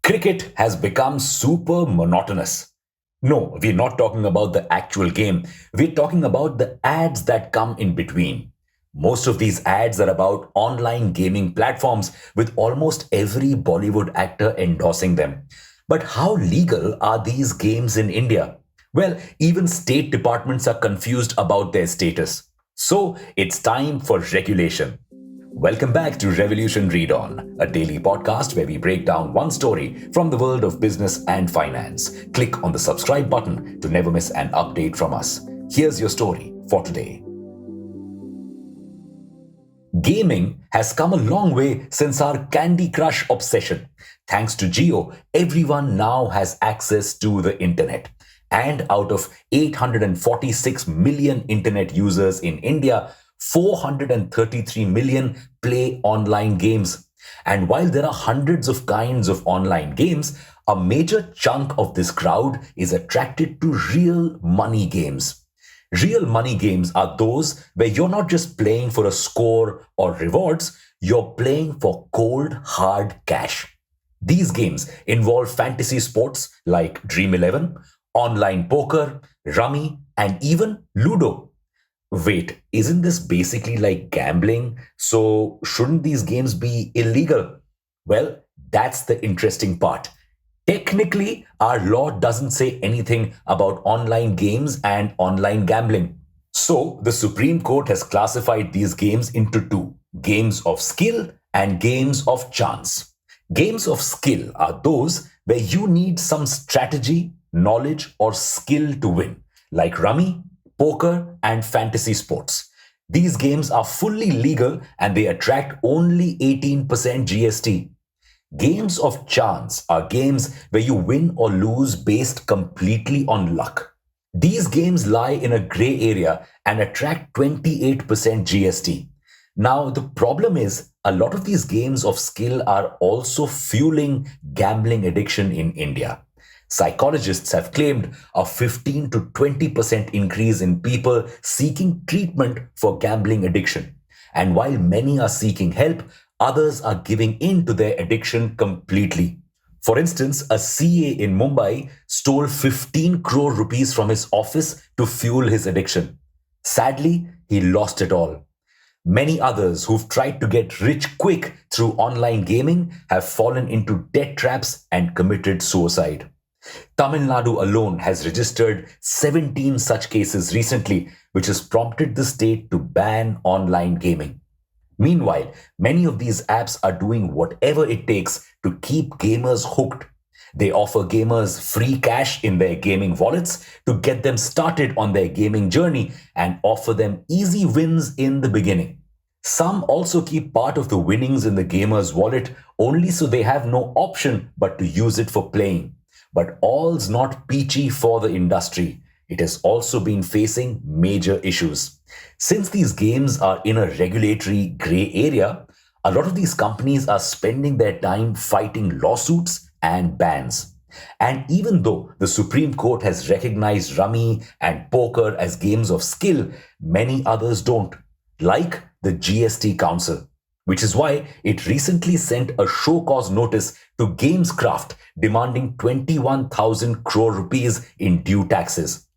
Cricket has become super monotonous. No, we're not talking about the actual game. We're talking about the ads that come in between. Most of these ads are about online gaming platforms with almost every Bollywood actor endorsing them. But how legal are these games in India? Well, even state departments are confused about their status. So it's time for regulation. Welcome back to Revolution Read On, a daily podcast where we break down one story from the world of business and finance. Click on the subscribe button to never miss an update from us. Here's your story for today. Gaming has come a long way since our Candy Crush obsession. Thanks to Jio, everyone now has access to the internet. And out of 846 million internet users in India, 433 million play online games. And while there are hundreds of kinds of online games, a major chunk of this crowd is attracted to real money games. Real money games are those where you're not just playing for a score or rewards, you're playing for cold, hard cash. These games involve fantasy sports like Dream 11, online poker, rummy, and even Ludo. Wait, isn't this basically like gambling? So, shouldn't these games be illegal? Well, that's the interesting part. Technically, our law doesn't say anything about online games and online gambling. So, the Supreme Court has classified these games into two: games of skill and games of chance. Games of skill are those where you need some strategy, knowledge, or skill to win, like rummy, poker, and fantasy sports. These games are fully legal and they attract only 18% GST. Games of chance are games where you win or lose based completely on luck. These games lie in a gray area and attract 28% GST. Now, the problem is a lot of these games of skill are also fueling gambling addiction in India. Psychologists have claimed a 15 to 20% increase in people seeking treatment for gambling addiction. And while many are seeking help, others are giving in to their addiction completely. For instance, a CA in Mumbai stole 15 crore rupees from his office to fuel his addiction. Sadly, he lost it all. Many others who've tried to get rich quick through online gaming have fallen into debt traps and committed suicide. Tamil Nadu alone has registered 17 such cases recently, which has prompted the state to ban online gaming. Meanwhile, many of these apps are doing whatever it takes to keep gamers hooked. They offer gamers free cash in their gaming wallets to get them started on their gaming journey and offer them easy wins in the beginning. Some also keep part of the winnings in the gamer's wallet only so they have no option but to use it for playing. But all's not peachy for the industry. It has also been facing major issues. Since these games are in a regulatory gray area, a lot of these companies are spending their time fighting lawsuits and bans. And even though the Supreme Court has recognized rummy and poker as games of skill, many others don't, like the GST Council, which is why it recently sent a show cause notice to Gamescraft demanding 21,000 crore rupees in due taxes.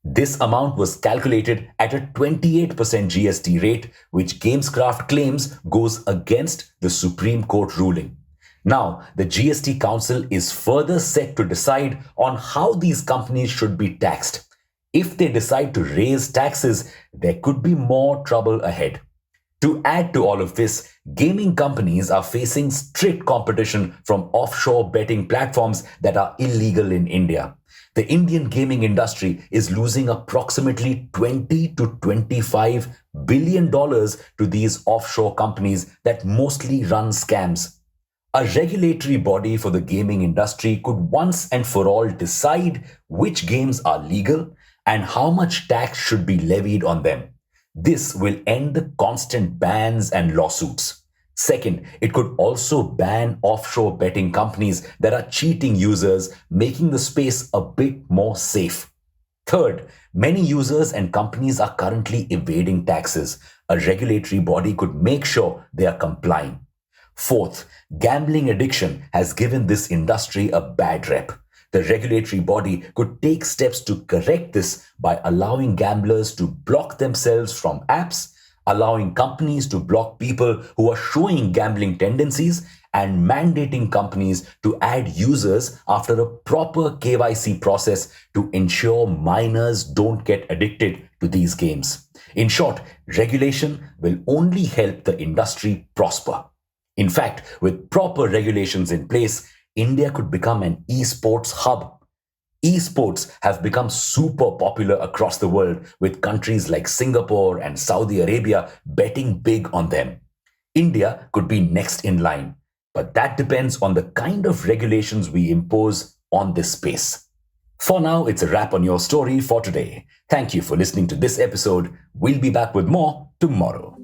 This amount was calculated at a 28% GST rate, which Gamescraft claims goes against the Supreme Court ruling. Now, the GST Council is further set to decide on how these companies should be taxed. If they decide to raise taxes, there could be more trouble ahead. To add to all of this, gaming companies are facing strict competition from offshore betting platforms that are illegal in India. The Indian gaming industry is losing approximately $20 to $25 billion to these offshore companies that mostly run scams. A regulatory body for the gaming industry could once and for all decide which games are legal and how much tax should be levied on them. This will end the constant bans and lawsuits. Second, it could also ban offshore betting companies that are cheating users, making the space a bit more safe. Third, many users and companies are currently evading taxes. A regulatory body could make sure they are complying. Fourth, gambling addiction has given this industry a bad rep. The regulatory body could take steps to correct this by allowing gamblers to block themselves from apps, allowing companies to block people who are showing gambling tendencies, and mandating companies to add users after a proper KYC process to ensure minors don't get addicted to these games. In short, regulation will only help the industry prosper. In fact, with proper regulations in place, India could become an esports hub. Esports have become super popular across the world, with countries like Singapore and Saudi Arabia betting big on them. India could be next in line, but that depends on the kind of regulations we impose on this space. For now, it's a wrap on your story for today. Thank you for listening to this episode. We'll be back with more tomorrow.